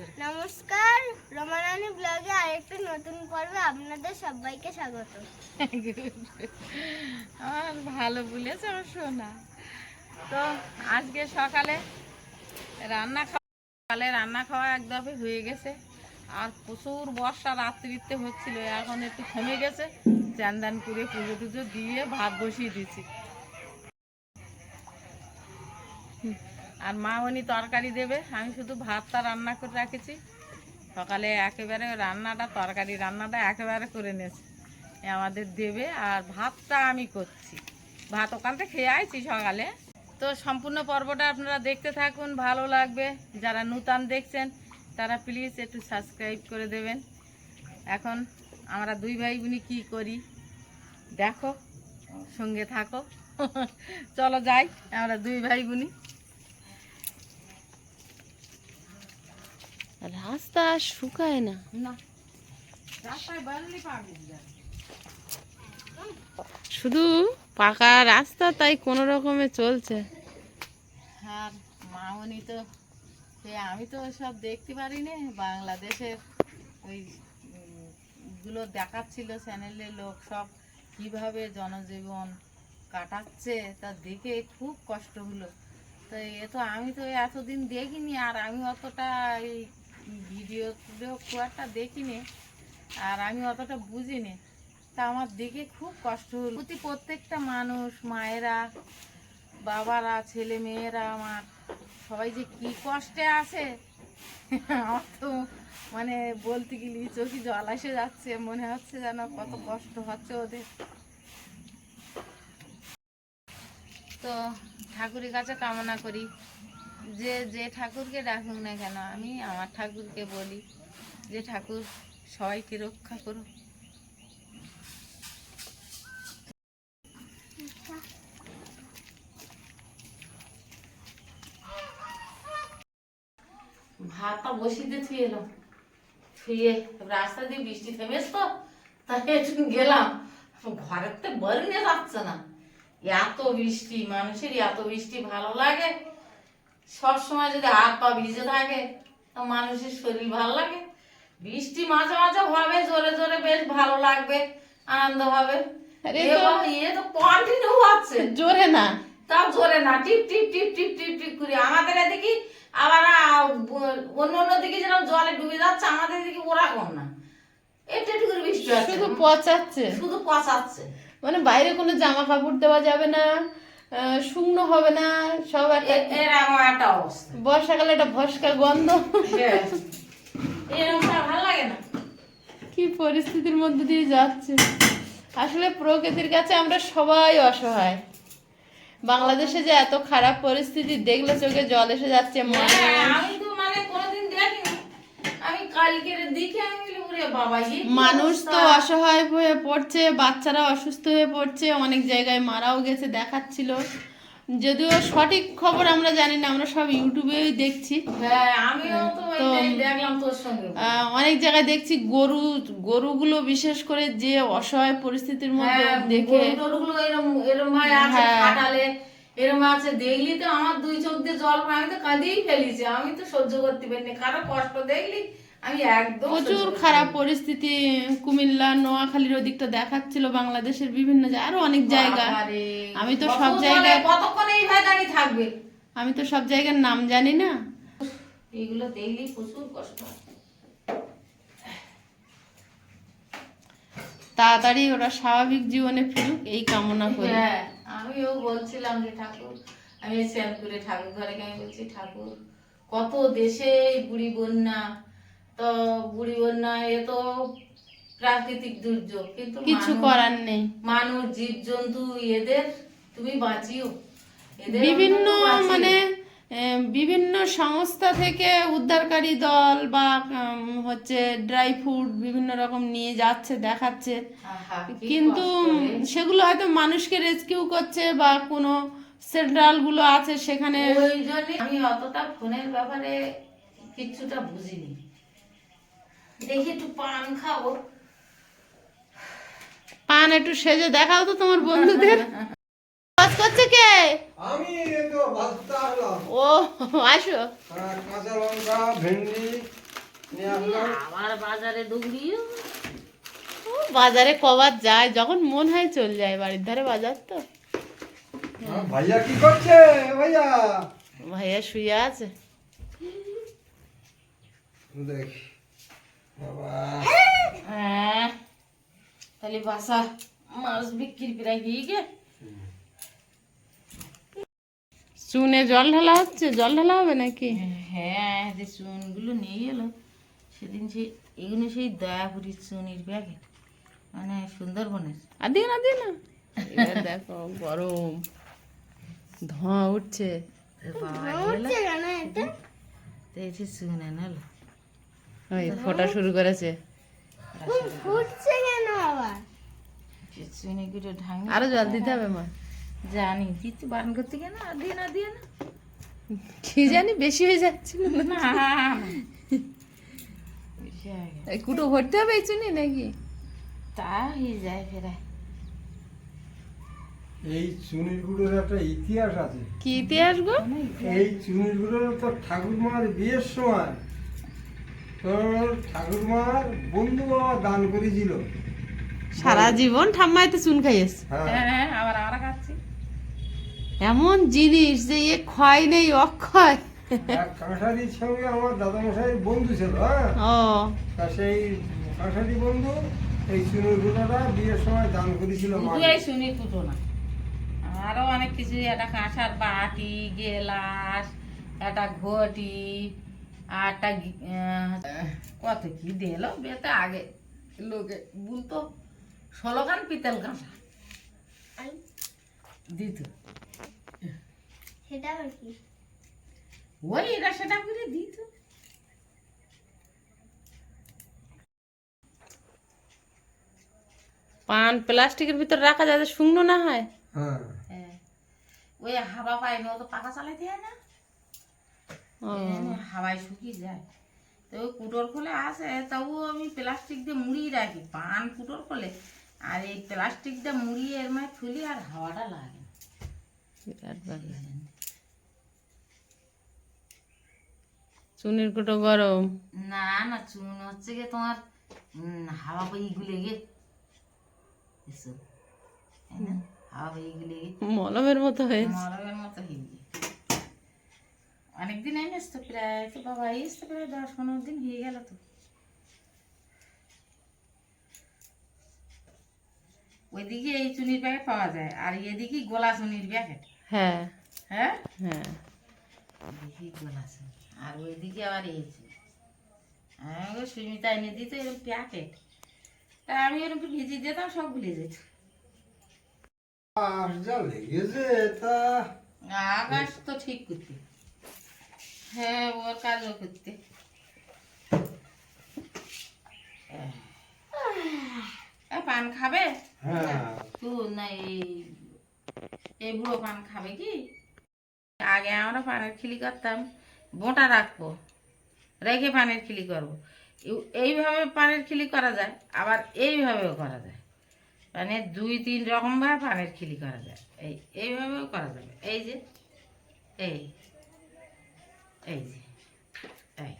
নমস্কার, রমারানী ব্লগে আরেকটা নতুন পর্বে আপনাদের সবাইকে স্বাগত। আমার ভালো বলেছে আমার সোনা। তো আজকে সকালে রান্না খাওয়া একদমই হয়ে গেছে। আর প্রচুর বর্ষা রাত্রিতে হচ্ছিল, এখন একটু থেমে গেছে। চান করে পুজো টুজো দিয়ে ভাত বসিয়ে দিয়েছি। আর মা উনি তরকারি দেবে, আমি শুধু ভাতটা রান্না করে রাখেছি। সকালে একেবারে রান্নাটা একেবারে করে নিয়েছি, আমাদের দেবে। আর ভাতটা আমি করছি, ভাত ওখান থেকে খেয়ে আইছি সকালে। তো সম্পূর্ণ পর্বটা আপনারা দেখতে থাকুন, ভালো লাগবে। যারা নূতন দেখছেন তারা প্লিজ একটু সাবস্ক্রাইব করে দেবেন। এখন আমরা দুই ভাই বোনই কী করি দেখো, সঙ্গে থাকো। চলো যাই, আমরা দুই ভাই বোনই। রাস্তা আর শুকায় না, শুধু পাকা রাস্তা, তাই কোনো রকমে চলছে। আর মামনি তো আমি তো সব দেখতে পারি না, বাংলাদেশের ওই গুলো দেখাচ্ছিল চ্যানেলের লোক, সব কিভাবে জনজীবন কাটাচ্ছে তা দেখে খুব কষ্ট হলো। তো আমি তো এতদিন দেখিনি, আর আমি অতটা এই ভিডিও খুব একটা দেখিনি, আর আমি অতটা বুঝিনি। তা আমার দেখে খুব কষ্ট হলো। প্রত্যেকটা মানুষ, মায়েরা, বাবারা, ছেলে মেয়েরা, আমার সবাই যে কি কষ্টে আছে, আমার তো মানে বলতে গেলে চোখে জল এসে যাচ্ছে। মনে হচ্ছে যেন কত কষ্ট হচ্ছে ওদের। তো ঠাকুরের কাছে কামনা করি, যে ঠাকুরকে ডাকুক না কেন, আমি আমার ঠাকুরকে বলি যে ঠাকুর সবাইকে রক্ষা করো। ভাতটা বসিয়ে থুয়ে এলাম, থুয়ে রাস্তা দিয়ে বৃষ্টি থেমেছে তো, তাই একটু গেলাম। ঘরের তো বরণে যাচ্ছে না, এত বৃষ্টি। মানুষের এত বৃষ্টি ভালো লাগে? সব সময় যদি হাত পা ভিজে থাকে তা মানুষের শরীর ভালো লাগে? বৃষ্টি মাঝে মাঝে হবে, জোরে জোরে, বেশ ভালো লাগবে, আনন্দ হবে। ইয়ে তো কন্টিনিউ হচ্ছে, জোরে না, তাও জোরে না, টিপ টিপ টিপ টিপ টিপ টিপ করে। আমাদের এদিকে আবার অন্য অন্য দিকে যেরকম জলে ডুবে যাচ্ছে, আমাদের এদিকে ওরকম না, একটু একটু করে বৃষ্টি হচ্ছে, শুধু পচাচ্ছে, শুধু পচাচ্ছে। মানে বাইরে কোনো জামা কাপড় দেওয়া যাবে না, শুকনো হবে না, সব এরকম একটা অবস্থা। বর্ষাকালে একটা ভস্কা গন্ধ, এরকম ভালো লাগে না। কি পরিস্থিতির মধ্যে দিয়ে যাচ্ছে। আসলে প্রকৃতির কাছে আমরা সবাই অসহায়। বাংলাদেশে যে এত খারাপ পরিস্থিতি দেখলে চোখে জল এসে যাচ্ছে। আমি তো মানে কোনোদিন দেখিনি, আমি কালকের দিকে আমি মানুষ তো অসহায় হয়ে পড়ছে, বাচ্চারা অসুস্থ হয়ে পড়ছে, অনেক জায়গায় মারাও গেছে দেখাচ্ছিল। যদিও সঠিক খবর আমরা জানি না, আমরা সব ইউটিউবেই দেখছি। তো অনেক জায়গায় দেখছি গরুগুলো বিশেষ করে যে অসহায় পরিস্থিতির মধ্যে দেখে, এরম আছে দেখলি তো আমার দুই চোখ দিয়ে জল, আমি তো কাঁদিয়েই ফেলিছি। আমি তো সহ্য করতে পারিনি, কারো কষ্ট দেখলি আমি একদম। প্রচুর খারাপ পরিস্থিতি কুমিল্লা, নোয়াখালীর ওদিকটা দেখাচ্ছিল, বাংলাদেশের বিভিন্ন আরো অনেক জায়গা। আমি তো সব জায়গায় কতক্ষণ এইভাবে দাঁড়িয়ে থাকবে, আমি তো সব জায়গার নাম জানি না। এগুলো দেখলি প্রচুর কষ্ট। তাড়াতাড়ি ওরা স্বাভাবিক জীবনে ফিরুক এই কামনা করি। হ্যাঁ, আমিও বলছিলাম যে ঠাকুর, আমি স্নান করে ঠাকুর ঘরে গিয়ে বলছি, ঠাকুর কত দেশে বুড়ি বন্যা, তো বুড়ি বন্যা এ তো প্রাকৃতিক দুর্যোগ, কিন্তু কিছু করার নেই। মানুষ, জীবজন্তু, এদের তুমি বাঁচিও। বিভিন্ন মানে বিভিন্ন সংস্থা থেকে উদ্ধারকারী দল বা হচ্ছে ড্রাই ফ্রুট বিভিন্ন রকম নিয়ে যাচ্ছে, দেখাচ্ছে, কিন্তু সেগুলো হয়তো মানুষকে রেস্কিউ করছে বা কোনো সেন্ট্রাল গুলো আছে সেখানে। ওই জন্য আমি অতটা ফোনের ব্যাপারে কিছুটা বুঝিনি। দেখি একটু পান খাবো, পান একটু সেজে দেখাও তো তোমার বন্ধুদের। কাজ করছে কে? আমি এই তো ভাতটা হলাম। ও আসো। কাঁচা লঙ্কা, ভেন্ডি, আবার বাজারে দৌড়িও। ও বাজারে কবার যায়, যখন মন হয় চল যায়, বাড়ির ধারে বাজার তো। ভাইয়া কি করছে? ভাইয়া ভাইয়া শুয়ে আছে। দেখ বাবা, হ্যাঁ তাহলে বাসা মাছ বিক্রি প্রায় হয়ে গে। চুনে জল ঢালা হচ্ছে, জল ঢালা হবে নাকি? হ্যাঁ যে চুনগুলো নিয়ে এলো সেদিন, সেই এগুলো সেই দয়াপুরির চুনির প্যাকেট, মানে সুন্দরবনের। আর দিয়ে না, দিয়ে না। এবার দেখো গরম ধোঁয়া উঠছে। বাবা উঠছে কেন এটা? দেখছি চুন এনালো। ওই ফোটা শুরু করেছে। ফুটছে কেন আবার? চুনিগুলো ঢাঙ্গি আরো জল দিতে হবে মা। জানি দিতে বারণ করতে কেন, আর দিয়ে না দিয়ে না। কি জানি বেশি হয়ে যাচ্ছিল না। না, বেশি হয়ে গেছে। এই কুটো ভরতে হবে এই চুনি নাকি? তা হয়ে যায় ফেরায়। এই চুনির গুঁড়োর একটা ইতিহাস আছে। কি ইতিহাস গো? এই চুনির গুঁড়ো তো ঠাকুরমার বিয়ের সময় তোর ঠাকুরমার বন্ধু বাবা দান করেছিল। সারা জীবন ঠাম্মাই তো চুন খাইয়েছে। হ্যাঁ, হ্যাঁ আবার আমরা খাচ্ছি। এমন জিনিস যে এ ক্ষয় নেই অক্ষয়। এক কাঁসারির সঙ্গে আমার দাদামশাইয়ের বন্ধু ছিল। হ্যাঁ, ও তা সেই কাঁসারি বন্ধু এই চুনির গুঁড়োটা বিয়ের সময় দান করেছিল শুধু মাকে। এই শুনি কুটো না, আরো অনেক কিছু, একটা কাঁসার বাটি, গেলাস, একটা ঘটি, আর একটা কত কি দিল বেতে আগে লোকে বলতো 16 খান পিতল কাঁসা দিত। সেটা আবার কি? ওই এটা সেটা করে দিত। পান প্লাস্টিকের ভিতর রাখা যাতে শুকনো না হয়। হ্যাঁ, হ্যাঁ, ওই হাওয়া পায় না, ও তো পাখা চালাইতে হয় না, ও, হাওয়ায় শুকিয়ে যায়। তো ওই কুটোর খোলে আসে, তবুও আমি প্লাস্টিক দিয়ে মুড়িয়ে রাখি পান কুটোর খোলে, আর এই প্লাস্টিক দিয়ে মুড়িয়ে এর মাঝে খুলি, আর হাওয়াটা লাগে না। বিরাট ব্যাপার। চুনির কুটো গরম। না না, চুন হচ্ছে গিয়ে তোমার হাওয়া পেয়ে গুলে গে এসব, তাই না? হাওয়া পেয়ে গুলে গে মলমের মতো হয়েছে। মরমের মতো হয়ে গে। অনেকদিন এনেস তো, প্রায় তো বাবা এস তো প্রায় 10-15 দিন হয়ে গেল তো। ওইদিকে এই চুনির প্যাকেট পাওয়া যায়, আর এদিকে গোলা চুনির প্যাকেট। হ্যাঁ হ্যাঁ, হ্যাঁ। এদিকে গোলা চুনি, আর ওইদিকে আবার এই চুনি। আমি সুমিতা এনে দিত এরকম প্যাকেট, তা আমি এরকম ভিজিয়ে দিতাম, সব ভুলে যেত। আর যা লেগেছে তা আকাশ তো ঠিক করতে, হ্যাঁ ওর কাজও করতে। পান খাবে হ্যাঁ, তো না? এই বুড়ো পান খাবে কি? আগে আমরা পানের খিলি করতাম, বোঁটা রাখবো, রেখে পানের খিলি করবো। এইভাবে পানের খিলি করা যায়, আবার এইভাবেও করা যায়, মানে 2-3 রকম ভাবে পানের খিলি করা যায়। এইভাবেও করা যাবে। এই যে এই এই যে এই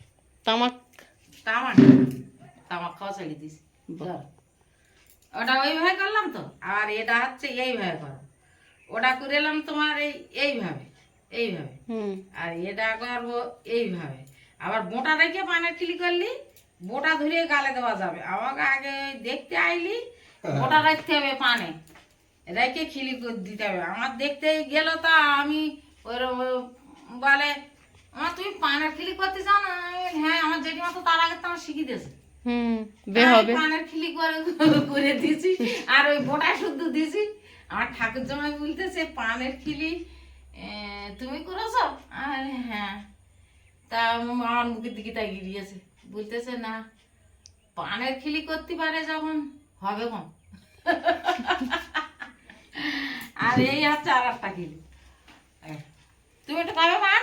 তামাক। তামাক, তামাক খাওয়া ছেড়ে দিস। ওটা ওইভাবে করলাম তো, আর এটা হচ্ছে এইভাবে করো। ওটা করে এলাম তোমার এইভাবে এইভাবে, হুম। আর এটা করবো এইভাবে। আবার বোঁটা রেখে পানের খিলি করলি, বোঁটা ধরে গালে দেওয়া যাবে। আমাকে আগে দেখতে আইলি বোঁটা রাখতে হবে পানে, রেখে খিলি করে দিতে হবে। আমার দেখতে গেল তা আমি ওই বলে, আমার তুমি পানের খিলি করতে চাও না? আমি বলি, হ্যাঁ, আমার জেঠিমা তো তার আগে তো আমার শিখিয়ে দিয়েছে। হুম, বে আমি হবে। পানের খিলি করে দিয়েছি, আর ওই বোটা শুদ্ধ দিয়েছি। আমার ঠাকুর জামাই বলতেছে, পানের খিলি তুমি করেছো? আর হ্যাঁ। তা আমার মুখের দিকে তাই গিরিয়েছে, বলতেছে না, পানের খিলি করতে পারে যখন হবে কম। আর এই হচ্ছে আর একটা খিলি। তুমি একটু খাবে পান?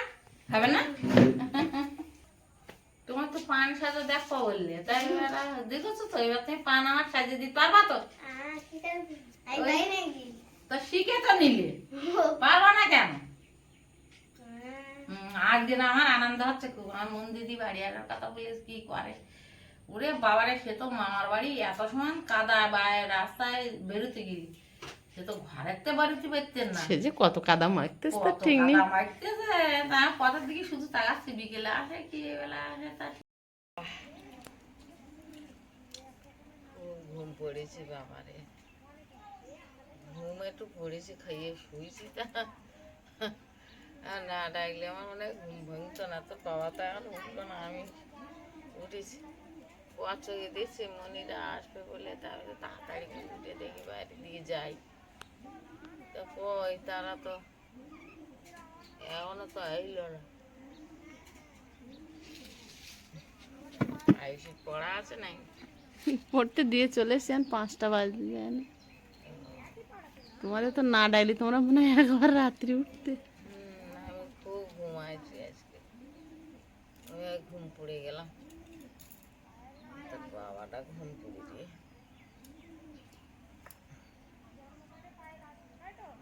খাবে না? তোমার তো পান সাজা দেখো বললে, তাই এবার দেখেছো তো, এবার তুমি পান আমার সাজিয়ে দিতে পারবা তো? ঠিক আছে, আই বাই নাকি? তো শিখে তো নিলে, পারবা না কেন? আজকে না আমার আনন্দ হচ্ছে খুব। আমার মন দিদি বাড়ি আসার কথা বলিস কি করে, ওরে বাবারে সে তো মামার বাড়ি এত সময় কাদা বা রাস্তায় বেরোতে গিয়ে সে তো ঘরেতে বাড়িতে পারতেন না, সে যে কত কাদা মারতেছে তার কত ঠিক নেই। কাদা মারতেছে। তা কথার দিকে শুধু তাকাচ্ছি, বিকেলে আসে কি বেলা আসে তার খুব ঘুম পড়েছে বাবারে, ঘুম একটু পড়েছে, খাইয়ে শুয়েছি তা আর না ডাকলে আমার মনে হয় ঘুম ভাঙতো না। তো বাবা তো এখন উঠলো না, আমি উঠেছি চোখে দিচ্ছে মনিরা আসবে বলে, তাহলে তাড়াতাড়ি করে উঠে দেখি বাইরে দিয়ে যাই। তো কই তারা তো এখনো তো আইলো না। আইসি পড়া আছে নাই, পড়তে দিয়ে চলে এসছেন 5টা বাজতে যায় না। তোমাদের তো না ডাইলি তোমরা মনে হয় একবার রাত্রি উঠতে। আমি খুব ঘুমাইছি আজকে, আমি আর ঘুম পড়ে গেলাম, তার বাবাটা ঘুম পড়েছে।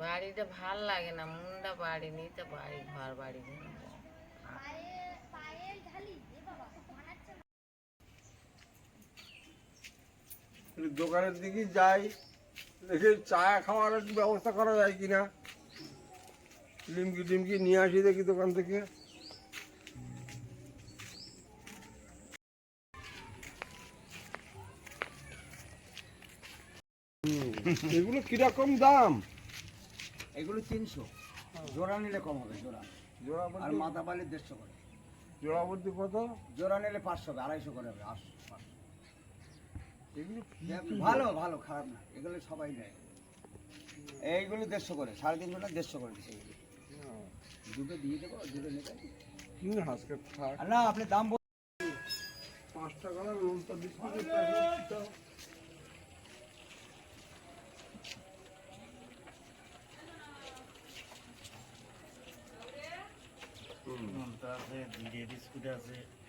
বাড়িটা ভাল লাগে না, মনটা বাড়ি নিতে বাড়ি ঘর বাড়ি দোকানের দিকে যাই, দেখি চা খাওয়ার একটু ব্যবস্থা করা যায় কিনা, লিমকি টিমকি নিয়ে আসি দেখি দোকান থেকে। এগুলো কিরকম দাম? এগুলো 300, জোড়া নিলে কম হবে। জোড়া জোড়া আর বলতে মাথা পালে 150 করে। জোড়া বলতে কত? জোড়া নিলে 500 হবে, 250 করে হবে। 500। এগুলো কি ভালো ভালো, খারাপ না, এগুলো সবাই নেয়। এইগুলো 150 করে, 350 না 150 করে দিচ্ছে। দুটো দিয়ে দেবো, দুটো নেবে। কি আজকে থাক আর না আপনি দাম 5 টাকা না রোলটা বিস্কুটের প্যাকেটটা।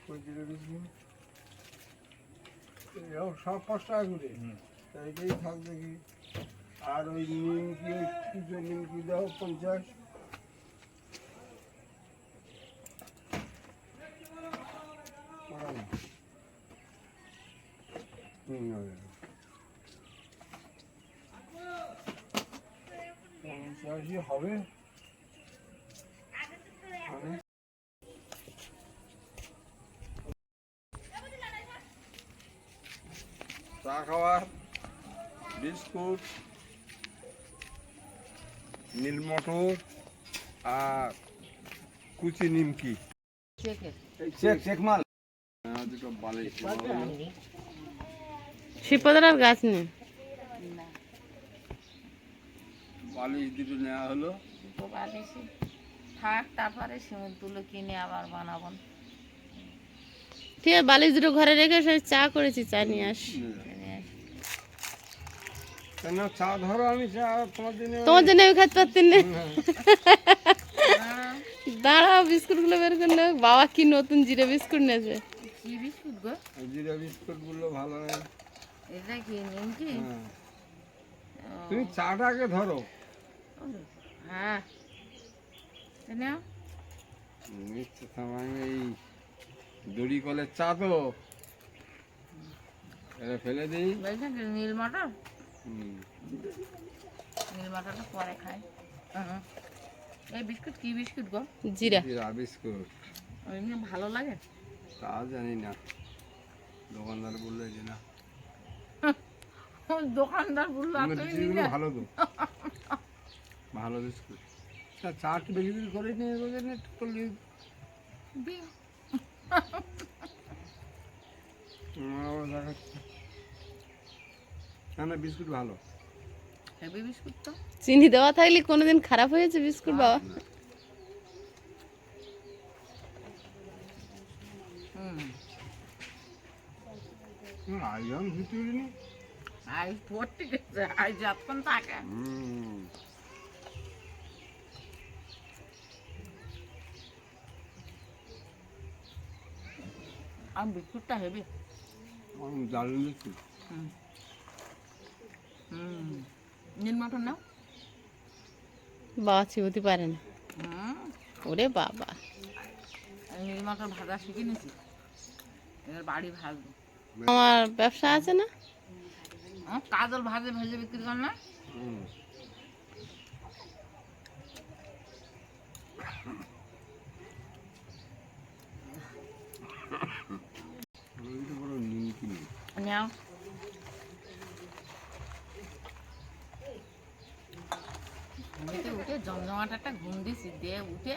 কই দিলে বিস্কুট? এও সব 5 টাকা করে। এইটাই থাক দেখি। আর ওই নিমকি, কুচো নিমকি দাও 50। করা না। হবে। 85 হবে। চা খাওয়ার, বিস্কুট, নীল মটর আর কুচি নিমকি। চেক মাল। দুটো বালিশ শিবপদার আর গাছ নেই। বালিশ দুটো নেওয়া হলো। দুটো বালিশি থাক, তারপরে সিমেন্ট তুলো কিনে আবার বানাবো। ঠিক আছে, বালিশ দুটো ঘরে রেখে সে চা করেছি, চা নিয়ে আস। কেন চা ধরো, আমি চা তোমার জন্য। তোমার জন্য আমি খাইতে পারতেন না। দাঁড়াও, বিস্কুট গুলো বের করলে। বাবা কি নতুন জিরে বিস্কুট নিয়েছে। কি বিস্কুট গো? জিরা বিস্কুট গুলো ভালো না। এটা কি নিমকি? হ্যাঁ। তুমি চাটাকে ধরো। হ্যাঁ নাও। মিষ্টি সামাই এই দড়ি কলের চা তো, এটা ফেলে দিই। বলছেন কি নীল মটর? হুম। নীল মটরটা পরে খাই। এই বিস্কুট কি বিস্কুট গো? জিরা। জিরা বিস্কুট। এমনি ভালো লাগে? তা জানি না, দোকানদার বললে যে না। দোকানদার বললো মানে তুমি বিস্কুটগুলো নিলে। ভালো তো, ভালো বিস্কুট। চা একটু বেশি বেশি করে নিয়ে গেলে একটু করলে। না না, বিস্কুট ভালো। হেভি বিস্কুট তো। চিনি দেওয়া থাকলে কোনোদিন খারাপ হয়েছে বিস্কুট বাবা? আইজম ভিতরে আইস ভর্তি গেছে, আইস যতক্ষণ থাকে। আর বিস্কুটটা হেভি। দারুণ বিস্কুট। নীল মটর নাও। বাবা চিবুতে পারে না। হুম, ওরে বাবা, নির্মাটার ভাজা শিখে নিয়েছি, এবার বাড়ি ভাজবো। আমার ব্যবসা আছে না? আমার কাজল ভাজে ভেজে বিক্রি কর না। নাও ঘুমিতে উঠে জমজমাট একটা ঘুম দিছি, দিয়ে উঠে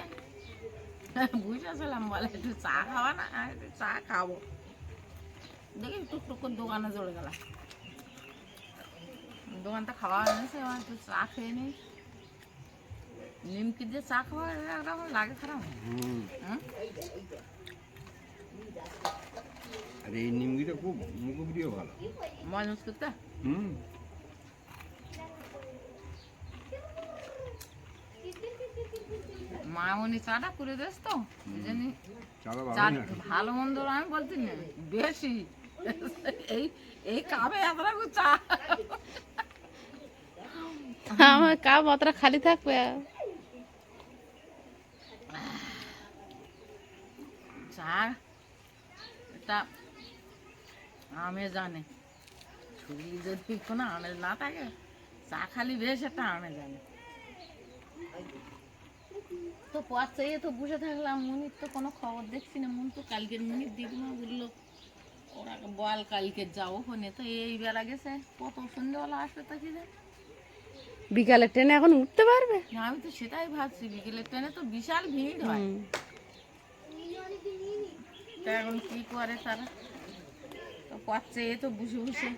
বুঝেছিলাম বলে একটু চা খাওয়া না, আমি একটু চা খাবো, দেখি টুকটুক করে দোকানে চলে গেলাম। দোকানটা খাওয়া হয়েছে, এবার একটু চা খেয়ে নিই। নিমকি দিয়ে চা খাওয়া একরকম লাগে খারাপ। আর এই নিমকিটা খুব মুখপ্রিয় ভালো। মজা করতে মামনি চাটা করে দিস তো, জানি ভালো মন্দ আমি বলছি না বেশি, এই এই কাপে এতটা চা, আমার কাপ অতটা খালি থাকবে। চা এটা আমে জানে, শরীর যদি কোনো আমেজ না থাকে, চা খালি বেশ একটা আমে জানে। তো পথ চাইয়ে তো বসে থাকলাম, মুনির তো কোনো খবর দেখছি না। মন তো কালকের মুনির দিদিমা বললো ওরা বল কালকে যাবো ফোনে, তো এই বেলা গেছে, কত সন্ধ্যেবেলা আসবে তা কি জানি। বিকালের ট্রেনে এখন উঠতে পারবে? আমি তো সেটাই ভাবছি, বিকেলের ট্রেনে তো বিশাল ভিড় হয়, তা এখন কি করে তারা। তো পথ চেয়ে তো বসে বসে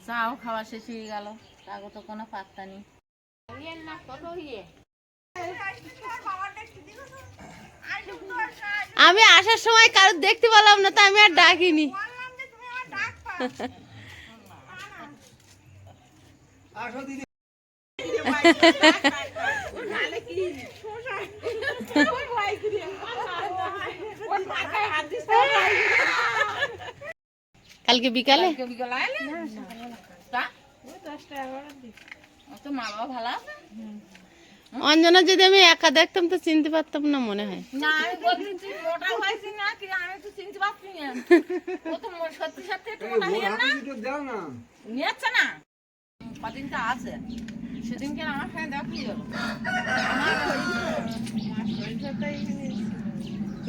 চাও খাওয়া শেষ হয়ে গেল, তাকে তো কোনো পাত্তা নেই। আমি আসার সময় কারোর দেখতে পেলাম না, তো আমি আর ডাকিনি। কালকে বিকালে তো মা বাবা ভালো আছে? অঞ্জনা যদি আমি একা দেখতাম তো চিনতে পারতাম না মনে হয়। না আমি বলছি তুই মোটা হয়েছি না কি, আমি তো চিনতে পারছি না। ও তো সত্যি সত্যি একটু মোটা হয়ে না নিয়েছে না, কদিন তো আছে। সেদিনকে আমার সঙ্গে দেখা গেল,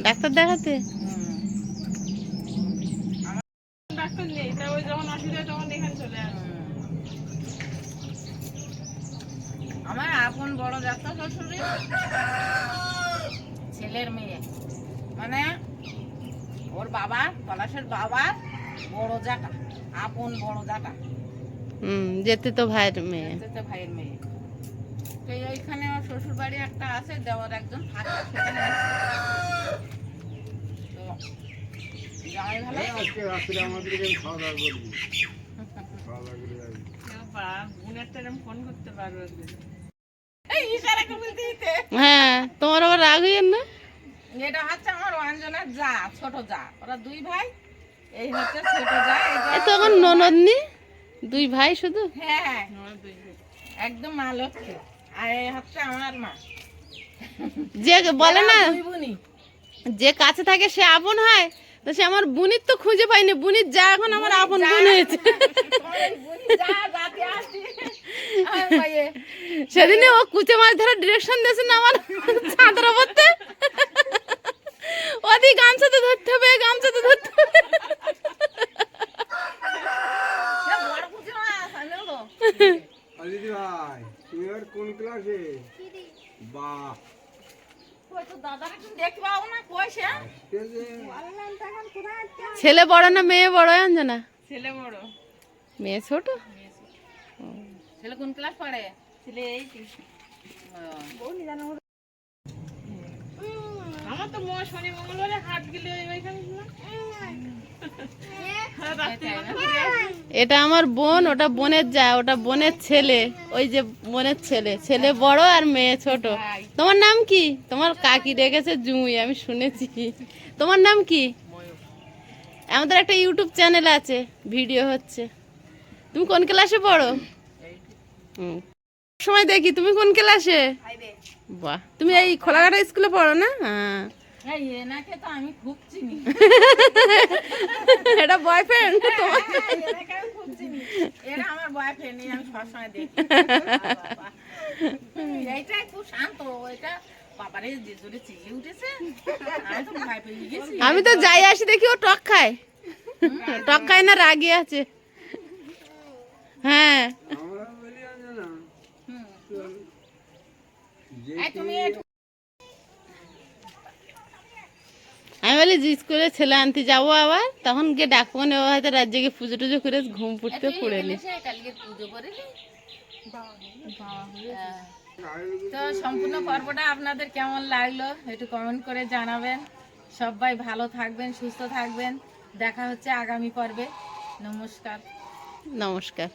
ডাক্তার দেখাতে। ডাক্তার নেই, তা ওই যখন অসুবিধা তখন এখানে চলে আসে। আমার আপন বড় যাত্রা শ্বশুরি ছেলের মেয়ে, মানে ওর বাবা পলাশের বাবা বড় জাটা, আপন বড় জাটা, যেতে তো ভাইয়ের মেয়ে, যেতে ভাইয়ের মেয়ে। তো এইখানে ওর শ্বশুর বাড়ি একটা আছে, দেওয়ার একজন থাকে, সেখানে তো জামাই ভালো আজকে রাত্রে আমাদের এখানে খাওয়া দাওয়া করবি, খাওয়া দাওয়া করে যাবি। ফোন করতে পারবো। হ্যাঁ তোমার আবার রাগ হইয়েন না। এটা হচ্ছে আমার অঞ্জনার যা, ছোট যা, ওরা দুই ভাই, এই হচ্ছে ছোট যা। এ তো আমার ননদনি, দুই ভাই শুধু। হ্যাঁ একদম মা লক্ষ্মী, আর এই হচ্ছে আমার মা। যে বলে না দুই বোনই। যে কাছে থাকে সে আপন হয়, তো সে আমার বুনির তো খুঁজে পাইনি, বুনির যা এখন আমার আপন বোন হয়েছে। সেদিনে ও কুচে মাছ ধরার ডিরেকশন দিয়েছে না আমার ছাদের ওপরতে, ওদি গামছাতে ধরতে হবে, গামছাতে ধরতে হবে। দিদি ভাই তুমি আর কোন ক্লাসে? বাহ, ছেলে বড় না মেয়ে বড় অঞ্জনা? ছেলে বড়, মেয়ে ছোট। ছেলে কোন ক্লাস পড়ে? ছেলে আমার তো শনি মঙ্গলবারে হাট গেলে এটা আমার বোন, ওটা বোনের যা, ওটা বোনের ছেলে, ওই যে বোনের ছেলে, ছেলে বড় আর মেয়ে ছোট। তোমার নাম কি? তোমার কাকি রেখেছে জুঁই, আমি শুনেছি। তোমার নাম কি? আমাদের একটা ইউটিউব চ্যানেল আছে, ভিডিও হচ্ছে। তুমি কোন ক্লাসে পড়ো? সময় দেখি তুমি কোন ক্লাসে? বাহ, তুমি এই খোলাঘাটা স্কুলে পড়ো না? হ্যাঁ, এই এনাকে তো আমি খুব চিনি। এটা বয়ফ্রেন্ড তোমার? এনাকে আমি খুব চিনি। এরা আমার বয়ফ্রেন্ড, আমি সবসময় দেখি। বাবা, এইটাই খুব শান্ত, এটা বাবারে যে জোরে চিল্লে উঠেছে, আমি তো ভয় পেয়ে গেছি। আমি তো যাই আসি দেখি ও টক খায়। টক খায় না, রাগি আছে। হ্যাঁ, আমরা বলি আছে না হুম। যে এই তুমি একটু আমি বলি জিজ্ঞেস করে ছেলে আনতে যাবো আবার, তখন গিয়ে ডাকবো না, ও হয়তো রাত জেগে পুজো টুজো করে ঘুম ফুটতে পড়ে নি। কালকে পুজো করে নি। হ্যাঁ। তো সম্পূর্ণ পর্বটা আপনাদের কেমন লাগলো একটু কমেন্ট করে জানাবেন। সবাই ভালো থাকবেন, সুস্থ থাকবেন। দেখা হচ্ছে আগামী পর্বে। নমস্কার। নমস্কার।